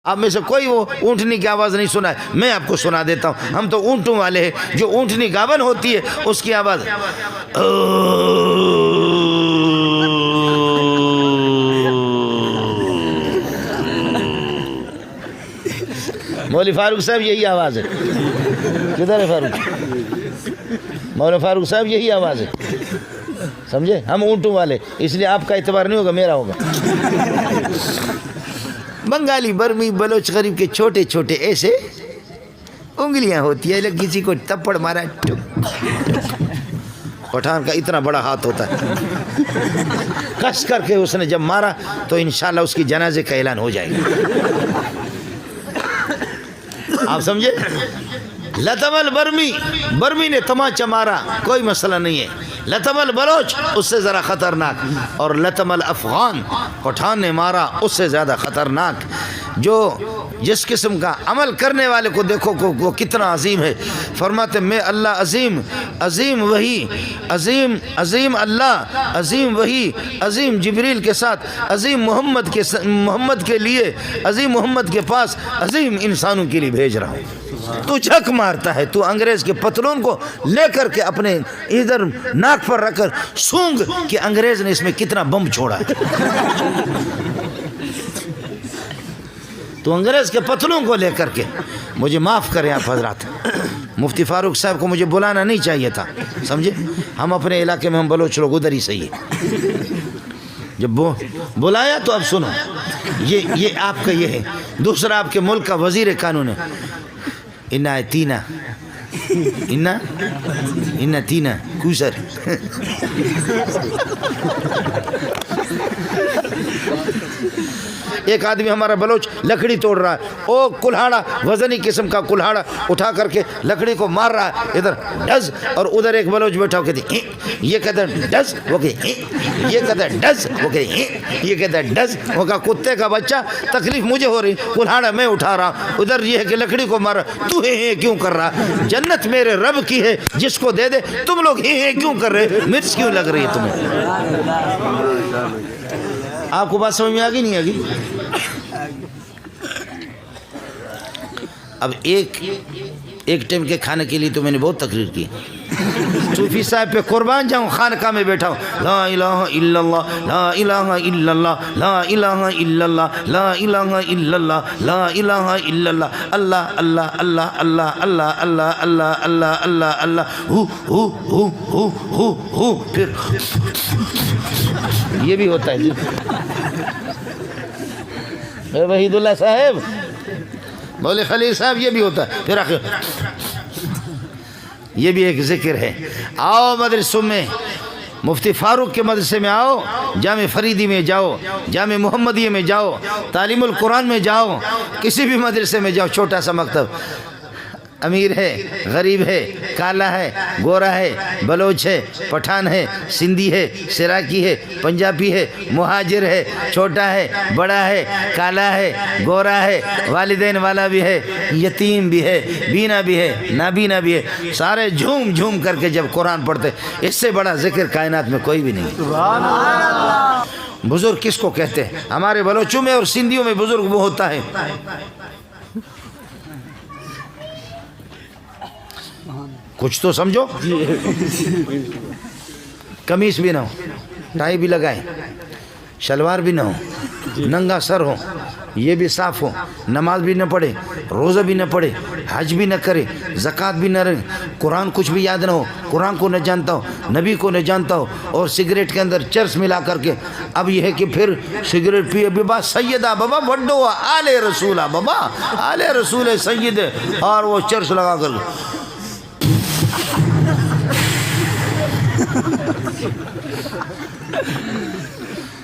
آپ میں سے کوئی وہ اونٹنی کی آواز نہیں سنا ہے، میں آپ کو سنا دیتا ہوں۔ ہم تو اونٹوں والے ہیں، جو اونٹنی گاون ہوتی ہے اس کی آواز مولوی فاروق صاحب یہی آواز ہے۔ کدھر ہے فاروق؟ مولوی فاروق صاحب یہی آواز ہے، سمجھے؟ ہم اونٹوں والے، اس لیے آپ کا اعتبار نہیں ہوگا، میرا ہوگا۔ بنگالی، برمی، بلوچ، غریب کے چھوٹے چھوٹے ایسے انگلیاں ہوتی ہیں، کسی کو تپڑ مارا، پٹھان کا اتنا بڑا ہاتھ ہوتا ہے، کس کر کے اس نے جب مارا تو انشاءاللہ اس کی جنازے کا اعلان ہو جائے گا۔ آپ سمجھے؟ لطم البرمی، برمی نے تماچا مارا، کوئی مسئلہ نہیں ہے۔ لطم البلوچ، اس سے ذرا خطرناک، اور لطم الافغان، پٹھان نے مارا، اس سے زیادہ خطرناک۔ جو جس قسم کا عمل کرنے والے کو دیکھو وہ کتنا عظیم ہے۔ فرماتے میں اللہ عظیم، عظیم وہی، عظیم عظیم اللہ، عظیم وہی، عظیم جبریل کے ساتھ، عظیم محمد کے لیے، عظیم محمد کے پاس، عظیم انسانوں کے لیے بھیج رہا ہوں۔ تو جھک مارتا ہے، تو انگریز کے پتلون کو لے کر کے اپنے ادھر ناک پر رکھ کر سونگ کہ انگریز نے اس میں کتنا بم چھوڑا ہے۔ تو انگریز کے پتلوں کو لے کر کے، مجھے معاف کریں آپ حضرات، مفتی فاروق صاحب کو مجھے بلانا نہیں چاہیے تھا، سمجھے؟ ہم اپنے علاقے میں ہم بلوچ لوگ ادھر ہی صحیح ہے۔ جب بلایا تو اب سنو، یہ آپ کا یہ ہے۔ دوسرا آپ کے ملک کا وزیر قانون ہے، انا تینا کوسر۔ ایک آدمی ہمارا بلوچ لکڑی توڑ رہا ہے، او کلہاڑا، وزنی قسم کا کلہاڑا اٹھا کر کے لکڑی کو مار رہا ہے، ادھر ڈز، اور ادھر ایک بلوچ بیٹھا ہو کہتے ہیں، یہ کہتا ہے ڈز، وہ کہتے ہیں، یہ کہتا ہے ڈز، وہ کہتے ہیں، یہ کہتا ہے ڈز۔ وہ کہا کتے کا بچہ، تکلیف مجھے ہو رہی، کلہاڑا میں اٹھا رہا، ادھر یہ ہے کہ لکڑی کو مارا، تو ہے کیوں کر رہا؟ جنت میرے رب کی ہے، جس کو دے دے، تم لوگ ہے کیوں کر رہے؟ مرچ کیوں لگ رہی ہے تمہیں؟ آپ کو بات سمجھ میں آگئی نہیں آگئی؟ اب ایک ٹائم کے کھانے کے لیے تو میں نے بہت تقریر کی، صوفی صاحب پہ قربان جاؤں، خانقاہ میں بیٹھا ہوں، لا الہ الا اللہ، لا الہ الا اللہ، لا الہ الا اللہ، لا الہ الا اللہ، لا الہ الا اللہ، اللہ اللہ اللہ اللہ اللہ اللہ اللہ اللہ اللہ اللہ، ہو پھر یہ بھی ہوتا ہے جی۔ وحید اللہ صاحب، مولوی خلیل صاحب، یہ بھی ہوتا ہے، پھر آخر یہ بھی ایک ذکر ہے۔ آؤ مدرسوں میں، مفتی فاروق کے مدرسے میں آؤ، جامع فریدی میں جاؤ، جامع محمدیہ میں جاؤ، تعلیم القرآن میں جاؤ، کسی بھی مدرسے میں جاؤ، چھوٹا سا مکتب، امیر ہے، غریب ہے، کالا ہے، گورا ہے، بلوچ ہے، پٹھان ہے، سندھی ہے، سراکی ہے، پنجابی ہے، مہاجر ہے، چھوٹا ہے، بڑا ہے، کالا ہے، گورا ہے، والدین والا بھی ہے، یتیم بھی ہے، بینا بھی ہے، نابینا بھی ہے، سارے جھوم جھوم کر کے جب قرآن پڑھتے، اس سے بڑا ذکر کائنات میں کوئی بھی نہیں۔ بزرگ کس کو کہتے ہیں؟ ہمارے بلوچوں میں اور سندھیوں میں بزرگ وہ ہوتا ہے کچھ تو سمجھو، قمیص بھی نہ ہو، ٹائی بھی لگائے، شلوار بھی نہ ہو، ننگا سر ہو، یہ بھی صاف ہو، نماز بھی نہ پڑھے، روزہ بھی نہ پڑھے، حج بھی نہ کرے، زکوٰۃ بھی نہ رہے، قرآن کچھ بھی یاد نہ ہو، قرآن کو نہ جانتا ہو، نبی کو نہ جانتا ہو، اور سگریٹ کے اندر چرس ملا کر کے، اب یہ ہے کہ پھر سگریٹ پیے بابا سیدہ بابا بڈو آل رسولہ بابا آل رسول سید، اور وہ چرس لگا کر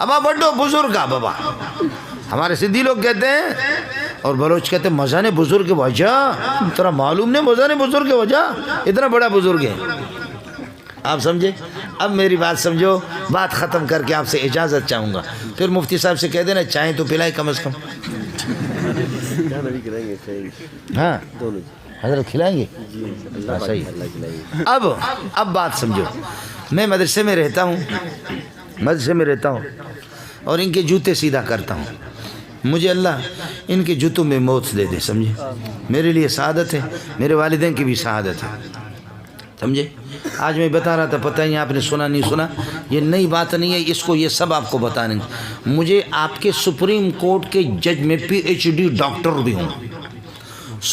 ابا بڈو بزرگ بابا، ہمارے سندھی لوگ کہتے ہیں، اور بلوچ کہتے ہیں مزہ نے بزرگ وجہ، ترا معلوم نہیں مزہ نے بزرگ وجہ، اتنا بڑا بزرگ ہے۔ آپ سمجھے؟ اب میری بات سمجھو، بات ختم کر کے آپ سے اجازت چاہوں گا، پھر مفتی صاحب سے کہہ دینا چائیں تو پلائے کم از کم۔ ہاں حضرت کھلائیں گے، صحیح۔ اب بات سمجھو، میں مدرسے میں رہتا ہوں اور ان کے جوتے سیدھا کرتا ہوں، مجھے اللہ ان کے جوتوں میں موت دے دے، سمجھے؟ میرے لیے سعادت ہے، میرے والدین کی بھی سعادت ہے، سمجھے؟ آج میں بتا رہا تھا، پتہ نہیں آپ نے سنا نہیں سنا، یہ نئی بات نہیں ہے، اس کو یہ سب آپ کو بتانے گے۔ مجھے آپ کے سپریم کورٹ کے جج میں PhD ڈاکٹر بھی ہوں،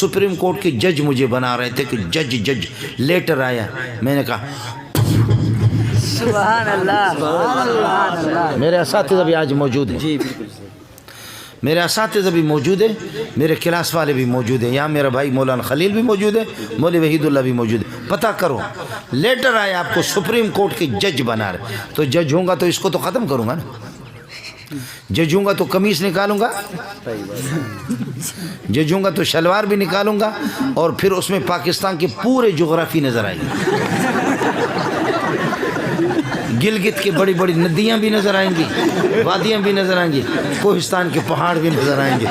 سپریم کورٹ کے جج مجھے بنا رہے تھے کہ جج لیٹر آیا، میں نے کہا سبحان اللہ، سبحان اللہ۔ میرے اساتذہ بھی آج موجود ہیں، جی بالکل، میرے اساتذہ بھی موجود ہیں، میرے کلاس والے بھی موجود ہیں، یہاں میرا بھائی مولانا خلیل بھی موجود ہے، مولوی وحید اللہ بھی موجود ہے۔ پتہ کرو، لیٹر آیا آپ کو سپریم کورٹ کے جج بنا رہے، تو جج ہوں گا تو اس کو تو ختم کروں گا نا، جج ہوں گا تو قمیص نکالوں گا، جج ہوں گا تو شلوار بھی نکالوں گا، اور پھر اس میں پاکستان کے پورے جغرافی نظر آئیں گے، گلگت کی بڑی بڑی ندیاں بھی نظر آئیں گی، وادیاں بھی نظر آئیں گی، کوہستان کے پہاڑ بھی نظر آئیں گے۔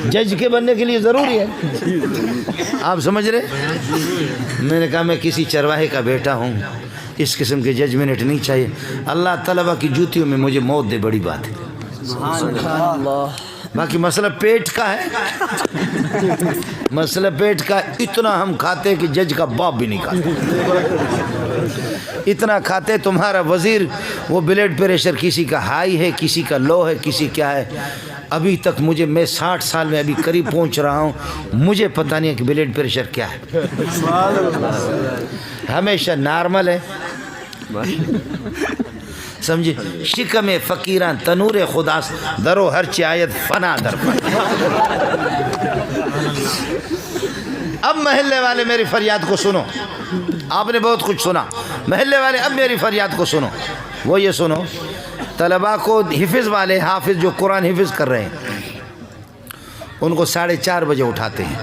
جج کے بننے کے لیے ضروری ہے، آپ سمجھ رہے؟ میں نے کہا میں کسی چرواہے کا بیٹا ہوں، اس قسم کے ججمنٹ نہیں چاہیے، اللہ طلبہ کی جوتیوں میں مجھے موت دے، بڑی بات ہے۔ باقی مسئلہ پیٹ کا ہے، مسئلہ پیٹ کا، اتنا ہم کھاتے کہ جج کا باپ بھی نہیں کھاتا، اتنا کھاتے تمہارا وزیر، وہ بلڈ پریشر کسی کا ہائی ہے، کسی کا لو ہے، کسی کیا ہے، ابھی تک مجھے، میں 60 سال میں ابھی قریب پہنچ رہا ہوں، مجھے پتہ نہیں ہے کہ بلڈ پریشر کیا ہے، ہمیشہ نارمل ہے، سمجھے؟ شکم فقیران تنور خدا درو ہر چایت فنا در فنا۔ اب محلے والے میری فریاد کو سنو، آپ نے بہت کچھ سنا، محلے والے اب میری فریاد کو سنو، وہ یہ سنو، طلباء کو حفظ والے، حافظ جو قرآن حفظ کر رہے ہیں، ان کو 4:30 بجے اٹھاتے ہیں،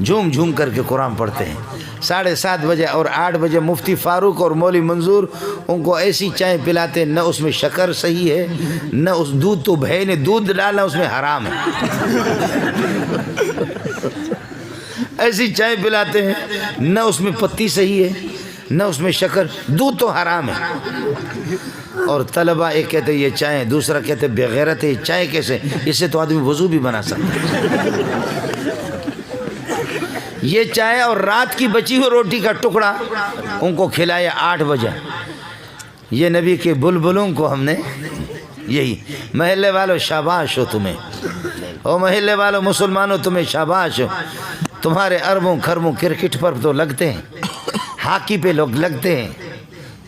جھوم جھوم کر کے قرآن پڑھتے ہیں، 7:30 بجے اور 8 بجے مفتی فاروق اور مولوی منظور ان کو ایسی چائے پلاتے، نہ اس میں شکر صحیح ہے، نہ اس دودھ تو بھائی نے دودھ ڈالا اس میں حرام ہے، ایسی چائے پلاتے ہیں، نہ اس میں پتی صحیح ہے، نہ اس میں شکر، دودھ تو حرام ہے، اور طلبہ ایک کہتے یہ چائے، دوسرا کہتے بغیرت ہے، چائے کیسے، اس سے تو آدمی وضو بھی بنا سکتا ہے، یہ چائے اور رات کی بچی ہوئی روٹی کا ٹکڑا ان کو کھلایا 8 بجے، یہ نبی کے بلبلوں کو ہم نے، یہی محلے والوں شاباش ہو تمہیں، او محلے والوں مسلمانوں تمہیں شاباش ہو، تمہارے اربوں خربوں کرکٹ پر تو لگتے ہیں، ہاکی پہ لوگ لگتے ہیں،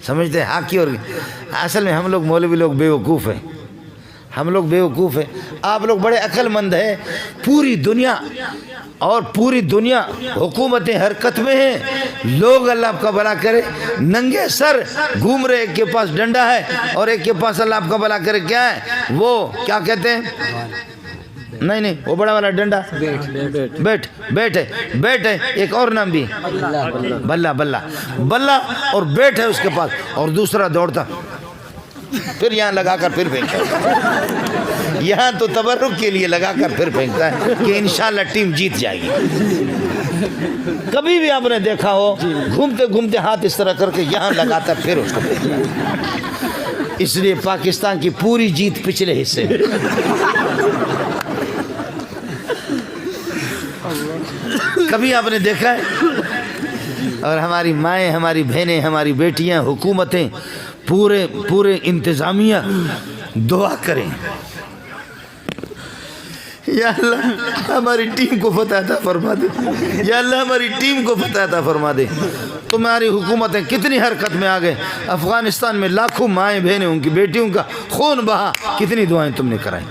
سمجھتے ہیں ہاکی، اور اصل میں ہم لوگ مولوی لوگ بیوقوف ہیں، ہم لوگ بیوقوف ہیں، آپ لوگ بڑے عقل مند ہیں، پوری دنیا اور پوری دنیا حکومتیں حرکت میں ہیں، لوگ اللہ آپ کا بھلا کرے ننگے سر گھوم رہے، ایک کے پاس ڈنڈا ہے اور ایک کے پاس اللہ آپ کا بھلا کرے کیا ہے، وہ کیا کہتے ہیں، نہیں وہ بڑا والا ڈنڈا، بیٹ ہے، ایک اور نام بھی بلہ اور بیٹ ہے اس کے پاس، اور دوسرا دوڑتا پھر یہاں لگا کر پھر پھینکتا، یہاں تو تبرک کے لیے لگا کر پھر پھینکتا ہے کہ انشاءاللہ ٹیم جیت جائے گی۔ کبھی بھی آپ نے دیکھا ہو گھومتے گھومتے ہاتھ اس طرح کر کے یہاں لگاتا پھر اس کو پھینکتا، اس لیے پاکستان کی پوری جیت پچھلے حصے میں۔ کبھی آپ نے دیکھا ہے، اور ہماری مائیں، ہماری بہنیں، ہماری بیٹیاں، حکومتیں، پورے انتظامیہ دعا کریں، یا اللہ ہماری ٹیم کو فتح عطا فرما دے، یا اللہ ہماری ٹیم کو فتح عطا فرما دے۔ تمہاری حکومتیں کتنی حرکت میں آ گئے، افغانستان میں لاکھوں مائیں بہنیں، ان کی بیٹیوں کا خون بہا، کتنی دعائیں تم نے کرائیں۔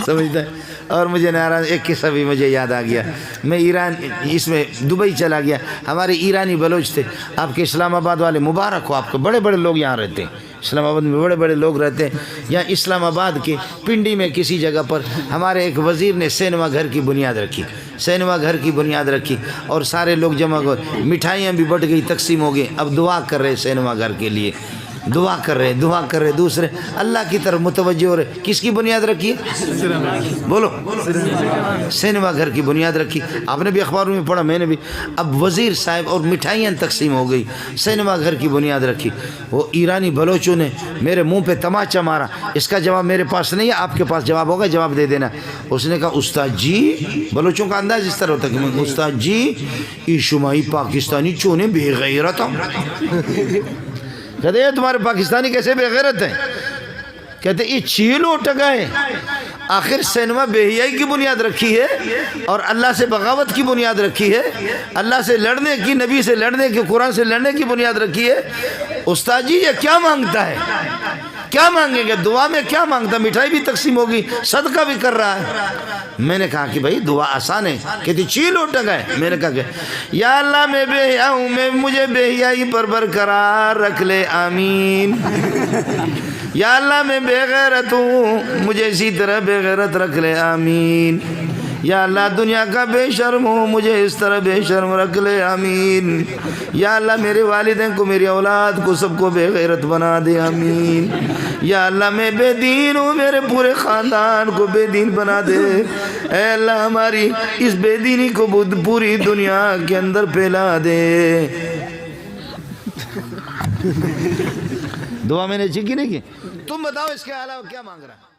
سمجھتا ہے؟ اور مجھے ناراض ایک قصہ بھی مجھے یاد آ گیا، میں ایران، اس میں دبئی چلا گیا، ہمارے ایرانی بلوچ تھے، آپ کے اسلام آباد والے مبارک ہو آپ کو، بڑے بڑے لوگ یہاں رہتے ہیں، اسلام آباد میں بڑے بڑے لوگ رہتے ہیں، یہاں اسلام آباد کے پنڈی میں کسی جگہ پر ہمارے ایک وزیر نے سینما گھر کی بنیاد رکھی، سینما گھر کی بنیاد رکھی، اور سارے لوگ جمع ہوئے، مٹھائیاں بھی بٹ گئی، تقسیم ہو گئی، اب دعا کر رہے سینما گھر کے لیے، دعا کر رہے دوسرے اللہ کی طرف متوجہ ہو رہے. کس کی بنیاد رکھی ہے؟ بولو. سینما گھر کی بنیاد رکھی. آپ نے بھی اخباروں میں پڑھا, میں نے بھی. اب وزیر صاحب اور مٹھائیاں تقسیم ہو گئی, سینما گھر کی بنیاد رکھی. وہ ایرانی بلوچوں نے میرے منہ پہ تماچا مارا. اس کا جواب میرے پاس نہیں ہے, آپ کے پاس جواب ہوگا, جواب دے دینا. اس نے کہا استاد جی, بلوچوں کا انداز اس طرح ہوتا ہے کہ استاد جی یہ شمائی پاکستانی چونے بے غیرت ہوں. کہتے ہیں تمہارے پاکستانی کیسے بے غیرت ہیں؟ کہتے ہیں یہ چیل اٹھ گئے. آخر سینما بے حیائی کی بنیاد رکھی ہے اور اللہ سے بغاوت کی بنیاد رکھی ہے, اللہ سے لڑنے کی, نبی سے لڑنے کی, قرآن سے لڑنے کی بنیاد رکھی ہے. استاد جی یہ کیا مانگتا ہے؟ کیا مانگیں گے؟ دعا میں کیا مانگتا؟ مٹھائی بھی تقسیم ہوگی, صدقہ بھی کر رہا ہے. میں نے کہا کہ بھائی دعا آسان ہے. کہتی چیل اٹھ گئے. میں نے کہا کہ یا اللہ میں بے حیا ہوں, میں مجھے بے حیائی پر برقرار رکھ لے, آمین. یا اللہ میں بے غیرت ہوں, مجھے اسی طرح بے غیرت رکھ لے, آمین. یا اللہ دنیا کا بے شرم ہوں, مجھے اس طرح بے شرم رکھ لے, آمین. یا اللہ میرے والدین کو, میری اولاد کو, سب کو بے غیرت بنا دے, آمین. یا اللہ میں بے دین ہوں, میرے پورے خاندان کو بے دین بنا دے. اے اللہ ہماری اس بے دینی کو پوری دنیا کے اندر پھیلا دے. دعا میں نے کی نہیں کی. تم بتاؤ اس کے علاوہ کیا مانگ رہا ہے؟